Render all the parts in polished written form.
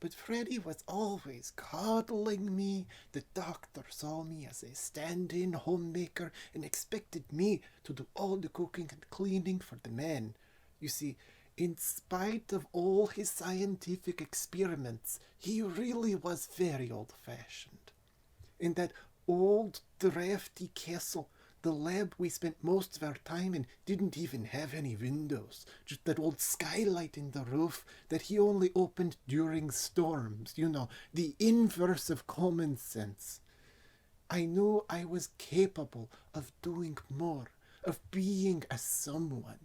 But Freddie was always coddling me. The doctor saw me as a stand-in homemaker and expected me to do all the cooking and cleaning for the men. You see, in spite of all his scientific experiments, he really was very old-fashioned. In that old, drafty castle, the lab we spent most of our time in didn't even have any windows, just that old skylight in the roof that he only opened during storms, the inverse of common sense. I knew I was capable of doing more, of being a someone.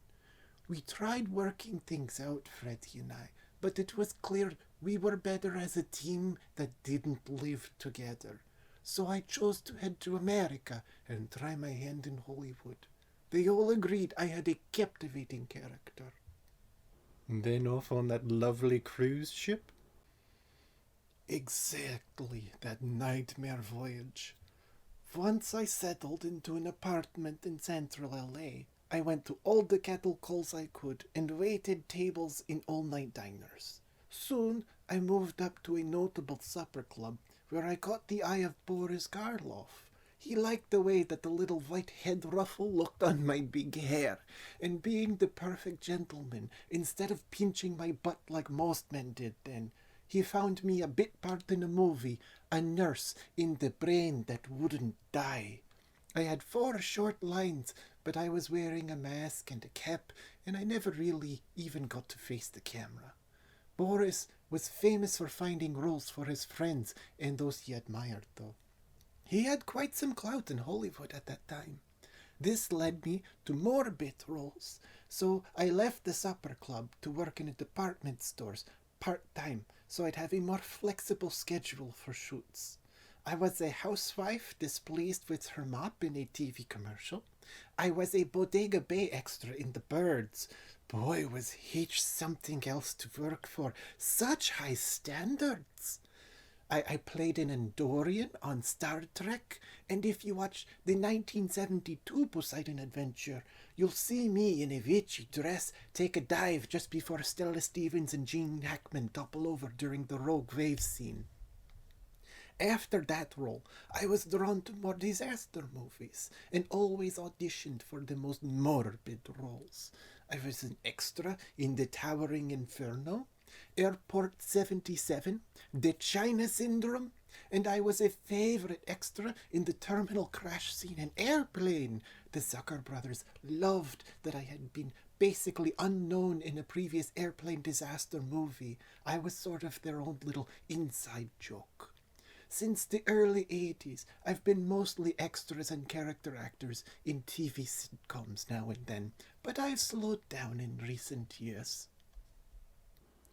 We tried working things out, Freddie and I, but it was clear we were better as a team that didn't live together. So I chose to head to America and try my hand in Hollywood. They all agreed I had a captivating character. And then off on that lovely cruise ship? Exactly, that nightmare voyage. Once I settled into an apartment in central LA, I went to all the cattle calls I could and waited tables in all-night diners. Soon I moved up to a notable supper club where I caught the eye of Boris Karloff. He liked the way that the little white head ruffle looked on my big hair, and being the perfect gentleman, instead of pinching my butt like most men did then, he found me a bit part in a movie, a nurse in The Brain That Wouldn't Die. I had 4 short lines, but I was wearing a mask and a cap, and I never really even got to face the camera. Boris was famous for finding roles for his friends and those he admired, though. He had quite some clout in Hollywood at that time. This led me to more bit roles, so I left the supper club to work in a department stores part-time, so I'd have a more flexible schedule for shoots. I was a housewife displeased with her mop in a TV commercial. I was a Bodega Bay extra in The Birds. Boy, was H something else to work for. Such high standards. I played an Andorian on Star Trek, and if you watch the 1972 Poseidon Adventure, you'll see me in a witchy dress take a dive just before Stella Stevens and Gene Hackman topple over during the Rogue Wave scene. After that role, I was drawn to more disaster movies and always auditioned for the most morbid roles. I was an extra in The Towering Inferno, Airport 77, The China Syndrome, and I was a favorite extra in the terminal crash scene in Airplane. The Zucker brothers loved that I had been basically unknown in a previous airplane disaster movie. I was sort of their own little inside joke. Since the early 80s, I've been mostly extras and character actors in TV sitcoms now and then, but I've slowed down in recent years.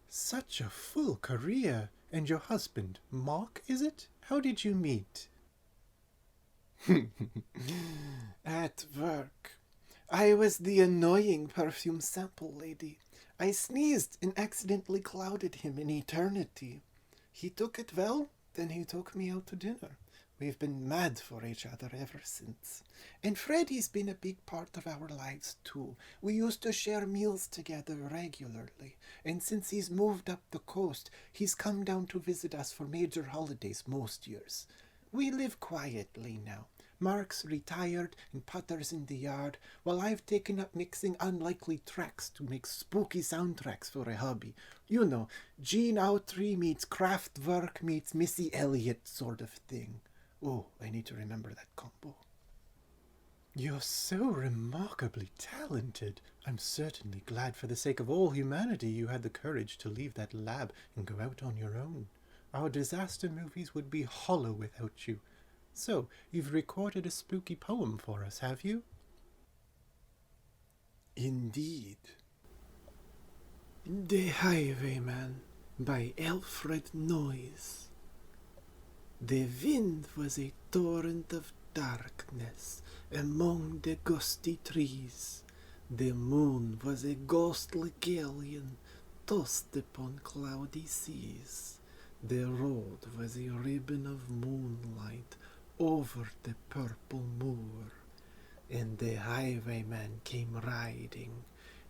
Such a full career. And your husband, Mark, is it? How did you meet? At work. I was the annoying perfume sample lady. I sneezed and accidentally clouded him in eternity. He took it well, then he took me out to dinner. We've been mad for each other ever since. And Freddie's been a big part of our lives too. We used to share meals together regularly, and since he's moved up the coast, he's come down to visit us for major holidays most years. We live quietly now. Mark's retired and putters in the yard, while I've taken up mixing unlikely tracks to make spooky soundtracks for a hobby. You know, Gene Autry meets Kraftwerk meets Missy Elliott sort of thing. Oh, I need to remember that combo. You're so remarkably talented. I'm certainly glad for the sake of all humanity you had the courage to leave that lab and go out on your own. Our disaster movies would be hollow without you. So, you've recorded a spooky poem for us, have you? Indeed. The Highwayman by Alfred Noyes. The wind was a torrent of darkness among the gusty trees. The moon was a ghostly galleon tossed upon cloudy seas. The road was a ribbon of moonlight over the purple moor, and the highwayman came riding,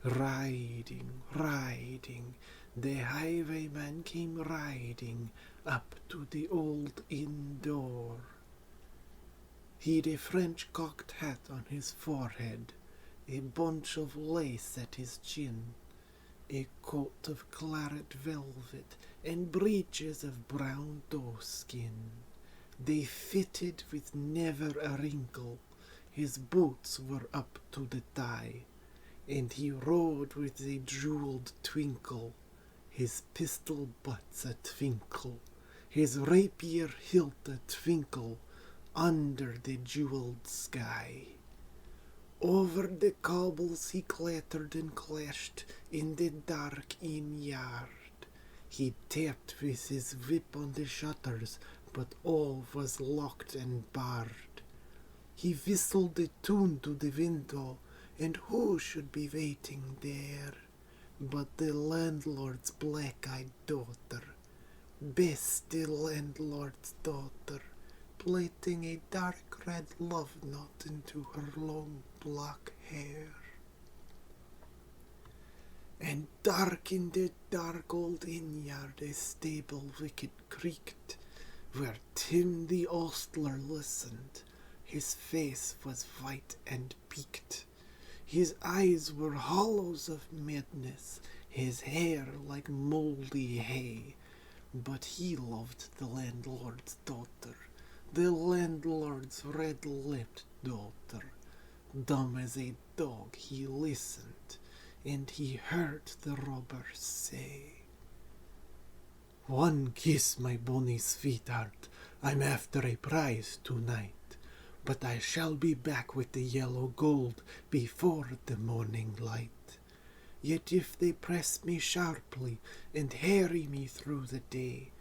riding, riding The highwayman came riding up to the old inn door. He'd a French cocked hat on his forehead, a bunch of lace at his chin, a coat of claret velvet, and breeches of brown doe-skin. They fitted with never a wrinkle. His boots were up to the thigh, and he rode with a jewelled twinkle, his pistol butts a twinkle, his rapier hilt a twinkle, under the jewelled sky. Over the cobbles he clattered and clashed in the dark inn yard. He tapped with his whip on the shutters, but all was locked and barred. He whistled a tune to the window, and who should be waiting there but the landlord's black-eyed daughter, Bess, the landlord's daughter, plaiting a dark red love knot into her long black hair. And dark in the dark old inn-yard a stable wicket creaked, where Tim the ostler listened. His face was white and peaked. His eyes were hollows of madness, his hair like mouldy hay. But he loved the landlord's daughter, the landlord's red-lipped daughter. Dumb as a dog he listened, and he heard the robber say, "One kiss, my bonny sweetheart, I'm after a prize tonight. But I shall be back with the yellow gold before the morning light. Yet if they press me sharply and harry me through the day,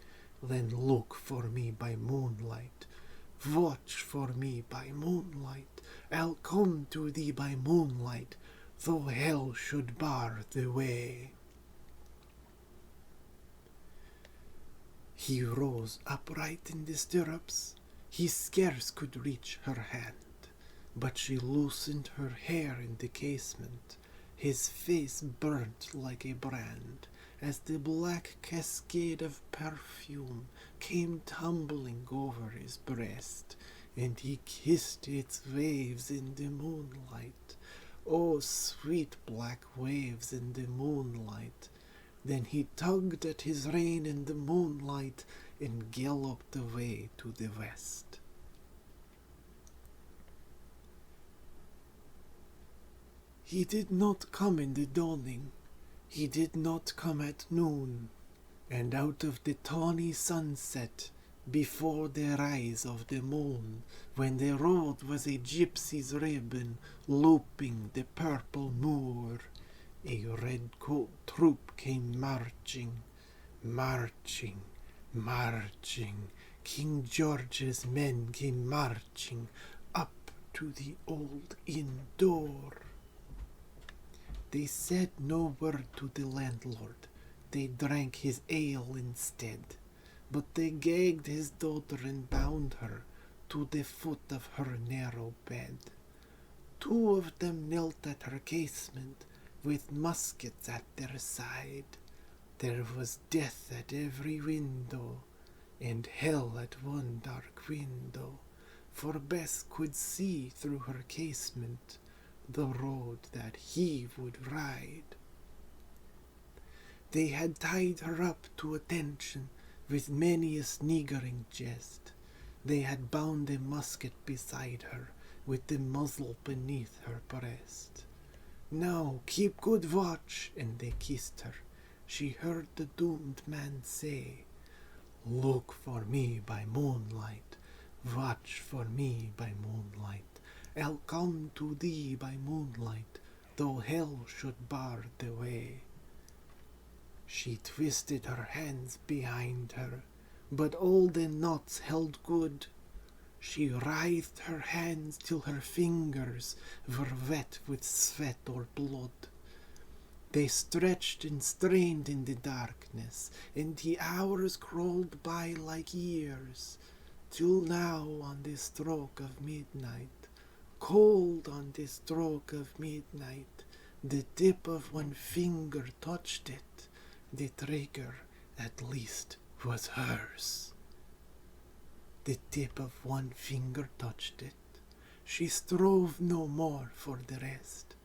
then look for me by moonlight, watch for me by moonlight. I'll come to thee by moonlight, though hell should bar the way." He rose upright in the stirrups. He scarce could reach her hand, but she loosened her hair in the casement. His face burnt like a brand, as the black cascade of perfume came tumbling over his breast, and he kissed its waves in the moonlight. Oh, sweet black waves in the moonlight! Then he tugged at his rein in the moonlight and galloped away to the west. He did not come in the dawning, he did not come at noon, and out of the tawny sunset, before the rise of the moon, when the road was a gypsy's ribbon looping the purple moor, a red-coat troop came marching, marching, marching. King George's men came marching up to the old inn door. They said no word to the landlord, they drank his ale instead, but they gagged his daughter and bound her to the foot of her narrow bed. Two of them knelt at her casement, with muskets at their side. There was death at every window, and hell at one dark window, for Bess could see through her casement the road that he would ride. They had tied her up to attention with many a sniggering jest. They had bound a musket beside her, with the muzzle beneath her breast. "Now keep good watch," and they kissed her. She heard the doomed man say, "Look for me by moonlight, watch for me by moonlight. I'll come to thee by moonlight, though hell should bar the way." She twisted her hands behind her, but all the knots held good. She writhed her hands till her fingers were wet with sweat or blood. They stretched and strained in the darkness, and the hours crawled by like years, till now on the stroke of midnight, cold on the stroke of midnight, the tip of one finger touched it, The trigger, at least, was hers. The tip of one finger touched it. She strove no more for the rest.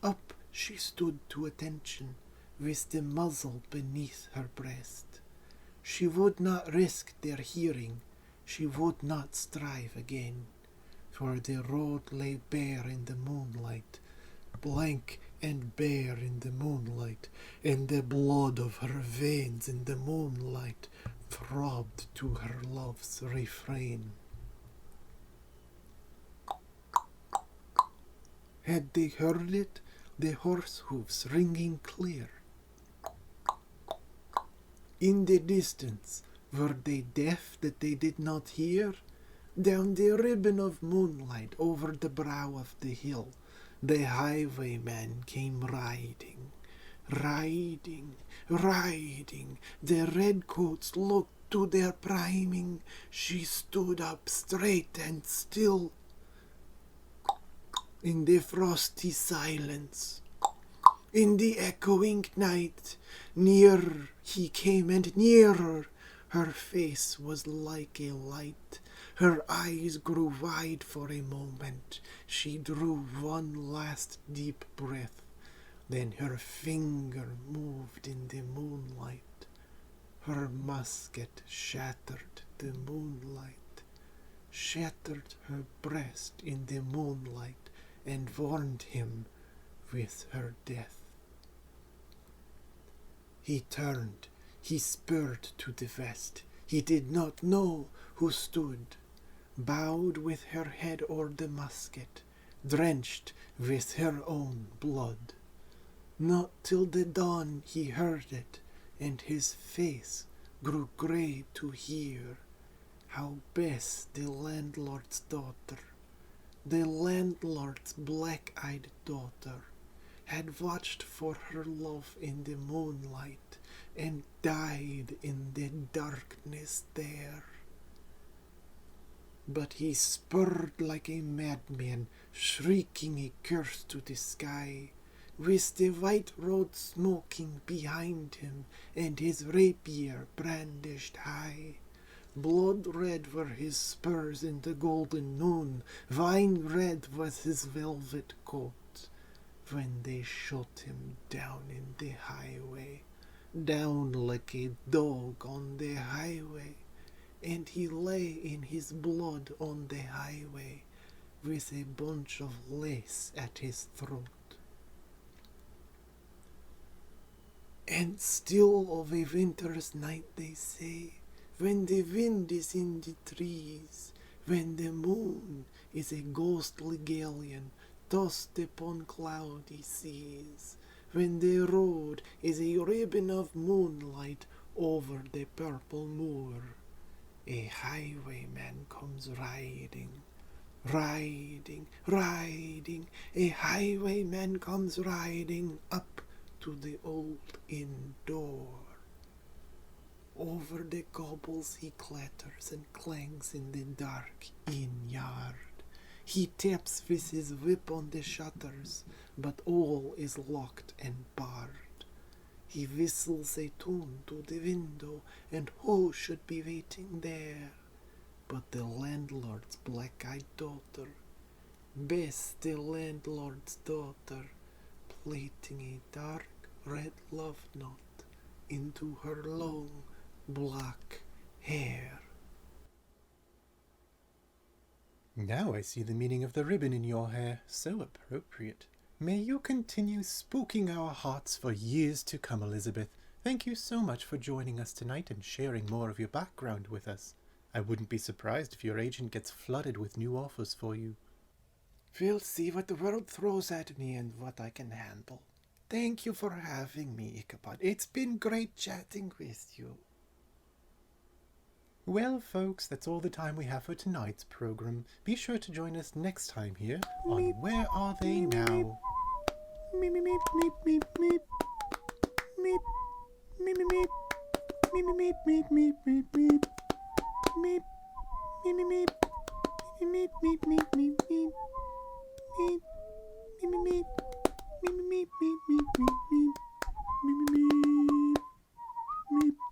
Up she stood to attention, with the muzzle beneath her breast. She would not risk their hearing, she would not strive again, for the road lay bare in the moonlight, blank and bare in the moonlight, and the blood of her veins in the moonlight throbbed to her love's refrain. Had they heard it, the horse hoofs ringing clear? In the distance, were they deaf that they did not hear? Down the ribbon of moonlight over the brow of the hill, the highwayman came riding, riding, riding. The redcoats looked to their priming. She stood up straight and still. In the frosty silence, in the echoing night, nearer he came and nearer. Her face was like a light. Her eyes grew wide for a moment. She drew one last deep breath. Then her finger moved in the moonlight. Her musket shattered the moonlight, shattered her breast in the moonlight, and warned him with her death. He turned, he spurred to the west. He did not know who stood, bowed with her head o'er the musket, drenched with her own blood. Not till the dawn he heard it, and his face grew grey to hear how Bess, the landlord's daughter, the landlord's black-eyed daughter, had watched for her love in the moonlight and died in the darkness there. But he spurred like a madman, shrieking a curse to the sky, with the white road smoking behind him and his rapier brandished high. Blood-red were his spurs in the golden noon, wine-red was his velvet coat, when they shot him down in the highway, down like a dog on the highway, and he lay in his blood on the highway, with a bunch of lace at his throat. And still of a winter's night they say, when the wind is in the trees, when the moon is a ghostly galleon tossed upon cloudy seas, when the road is a ribbon of moonlight over the purple moor, a highwayman comes riding, riding, riding. A highwayman comes riding up to the old inn door. Over the cobbles he clatters and clangs in the dark inn yard. He taps with his whip on the shutters, but all is locked and barred. He whistles a tune to the window, and who should be waiting there but the landlord's black-eyed daughter, Bess, the landlord's daughter, plaiting a dark red love knot into her long black hair. Now I see the meaning of the ribbon in your hair. So appropriate. May you continue spooking our hearts for years to come, Elizabeth. Thank you so much for joining us tonight and sharing more of your background with us. I wouldn't be surprised if your agent gets flooded with new offers for you. We'll see what the world throws at me and what I can handle. Thank you for having me, Ichabod. It's been great chatting with you. Well, folks, that's all the time we have for tonight's program. Be sure to join us next time here on Where Are They Now? Meep, meep, meep, meep, meep. Meep, meep, meep, meep, meep, meep, meep, meep, meep. Meep, meep, meep, meep, meep, meep, meep, meep. Meep, meep, meep, meep, meep, meep, meep, meep, meep. Meep, meep. meep.